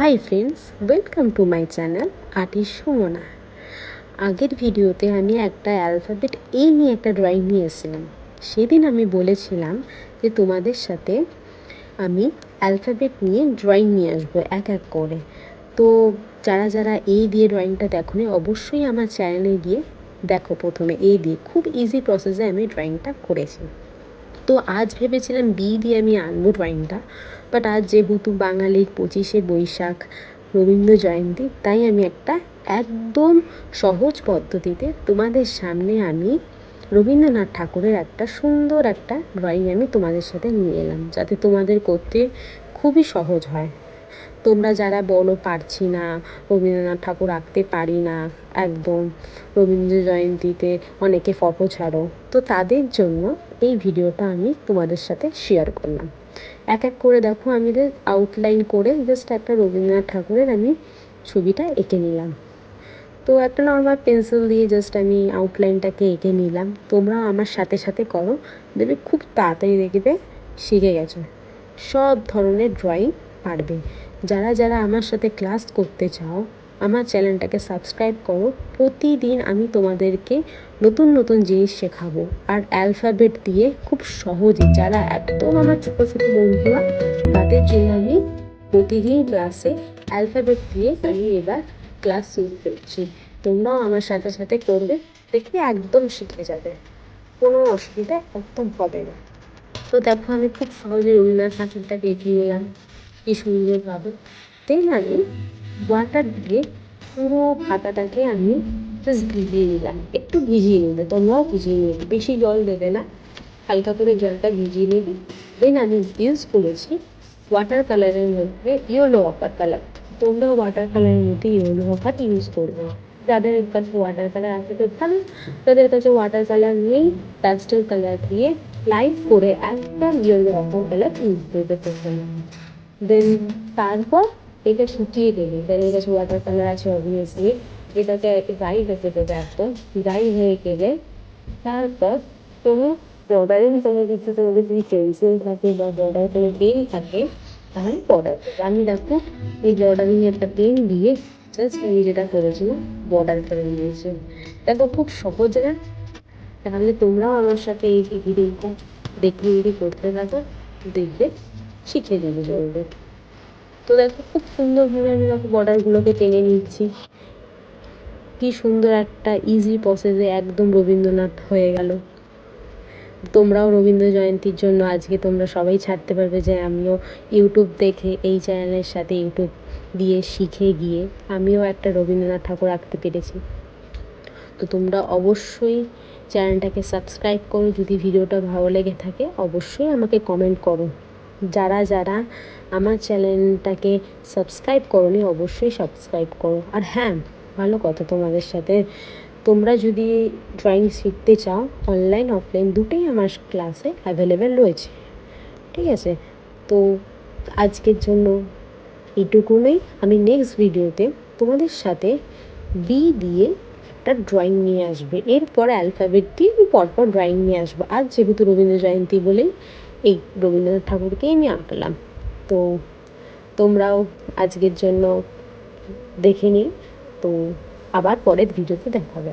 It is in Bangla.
Hi friends, welcome to my channel artist Sumana. আগের ভিডিওতে আমি একটা অ্যালফাবেট এ নিয়ে একটা ড্রয়িং নিয়ে এসেছিলাম। সেদিন আমি বলেছিলাম যে তোমাদের সাথে আমি অ্যালফাবেট নিয়ে ড্রয়িং নিয়ে আসবো এক এক করে। তো যারা যারা এ দিয়ে ড্রয়িংটা দেখোনি অবশ্যই আমার চ্যানেলে গিয়ে দেখো। প্রথমে এ দিয়ে খুব ইজি প্রসেসে আমি ড্রয়িংটা করেছি। তো আজ ভেবেছিলাম বি দিয়ে আমি আনবো ড্রয়িংটা, বাট আজ যেহেতু বাঙালির 25শে বৈশাখ রবীন্দ্র জয়ন্তী, তাই আমি একটা একদম সহজ পদ্ধতিতে তোমাদের সামনে আমি রবীন্দ্রনাথ ঠাকুরের একটা সুন্দর একটা ড্রয়িং আমি তোমাদের সাথে নিয়ে এলাম, যাতে তোমাদের করতে খুবই সহজ হয়। তোমরা যারা বলো পারছি না, রবীন্দ্রনাথ ঠাকুর আঁকতে পারি না, একদম রবীন্দ্র জয়ন্তীতে অনেকে ফটো ছাড়ো, তো তাদের জন্য এই ভিডিওটা আমি তোমাদের সাথে শেয়ার করলাম। এক এক করে দেখো, আমি আউটলাইন করে জাস্ট একটা রবীন্দ্রনাথ ঠাকুরের আমি ছবিটা এঁকে নিলাম। তো একটা নর্মাল পেন্সিল দিয়ে জাস্ট আমি আউটলাইনটাকে এঁকে নিলাম। তোমরাও আমার সাথে সাথে করো, দেখবে খুব তাড়াতাড়ি দেখবে শিখে গেছো, সব ধরনের ড্রয়িং পারবে। যারা যারা আমার সাথে ক্লাস করতে চাও আমার চ্যানেলটাকে সাবস্ক্রাইব করো। প্রতিদিন আমি তোমাদেরকে নতুন নতুন জিনিস শেখাবো, আর অ্যালফাবেট দিয়ে খুব সহজে, যারা একদম আমার ছোটো ছোটো বন্ধুরা তাদের জন্য আমি প্রতিদিন ক্লাসে অ্যালফাবেট দিয়ে আমি এবার ক্লাস শুরু করছি। তোমরাও আমার সাথে সাথে করবে, দেখে একদম শিখে যাবে, কোনো অসুবিধা একদম হবে না। তো দেখো, আমি খুব সহজে রবীন্দ্রনাথ ঠাকুরটাকে এঁকে নিলাম কি সুন্দরভাবে। দেন আমি ওয়াটার দিয়ে পুরো খাতাটাকে আমি জাস্ট ভিজিয়ে নিলাম, একটু ভিজিয়ে নেবে, তোমরাও ভিজিয়ে নেবে, বেশি জল দেবে না, হালকা করে জলটা ভিজিয়ে নেবে। দেন আমি ইউজ করেছি ওয়াটার কালারের মধ্যে ইয়েলো ওয়াটার কালার। তোমরাও ওয়াটার কালারের মধ্যে ইয়েলো ওয়াটার ইউজ করবে। যাদের কাছে ওয়াটার কালার আছে তো ভালো, যাদের কাছে ওয়াটার কালার নেই প্যাস্টেল কালার দিয়ে লাইট করে একটা ইয়েলো ওয়াটার কালার ইউজ করতে পারবে। দেন তারপর এটা শুকিয়ে দেবে। যাদের কাছে ওয়াটার কালার আছে অবভিয়াসলি এটাকে ড্রাই হতে দেবে, একদম ড্রাই হয়ে গেলে তারপর তুমি বর্ডারের কোনো কিছু, তোমাদের যদি পেন্সিল থাকে বা বর্ডার কোনো পেন থাকে তাহলে বর্ডার দেবে। আমি দেখো এই বর্ডারিং একটা পেন দিয়ে জাস্ট আমি যেটা করেছিলাম বর্ডার করে নিয়েছি। দেখো খুব সহজে না? তাহলে তোমরাও আমার সাথে এই ভিডিওটা দেখে যদি করতে থাকো দেখবে শিখে যাবে জলদি। তো দেখো খুব সুন্দরভাবে আমি দেখো বর্ডারগুলোকে টেনে নিচ্ছি। কি সুন্দর একটা ইজি প্রসেসে একদম রবীন্দ্রনাথ হয়ে গেল। তোমরাও রবীন্দ্র জয়ন্তীর জন্য আজকে তোমরা সবাই ছাড়তে পারবে যে আমিও ইউটিউব দেখে এই চ্যানেলের সাথে ইউটিউব দিয়ে শিখে গিয়ে আমিও একটা রবীন্দ্রনাথ ঠাকুর আঁকতে পেরেছি। তো তোমরা অবশ্যই চ্যানেলটাকে সাবস্ক্রাইব করো। যদি ভিডিওটা ভালো লেগে থাকে অবশ্যই আমাকে কমেন্ট করো। যারা যারা আমার চ্যানেলটাকে সাবস্ক্রাইব করোনি অবশ্যই সাবস্ক্রাইব করো। আর হ্যাঁ, ভালো কথা তোমাদের সাথে, তোমরা যদি ড্রয়িং শিখতে চাও অনলাইন অফলাইন দুটোই আমার ক্লাসে অ্যাভেলেবেল রয়েছে, ঠিক আছে? তো আজকের জন্য এইটুকুনই। আমি নেক্সট ভিডিওতে তোমাদের সাথে বি দিয়ে একটা ড্রয়িং নিয়ে আসবে, এরপর অ্যালফাবেট দিয়ে আমি পরপর ড্রয়িং নিয়ে আসবো। আজ যেহেতু রবীন্দ্র জয়ন্তী বলেই এই রবীন্দ্রনাথ ঠাকুরকেই আমি আঁকলাম। তো তোমরাও আজকের জন্য দেখে নিই। তো আবার পরের ভিডিওতে দেখা হবে।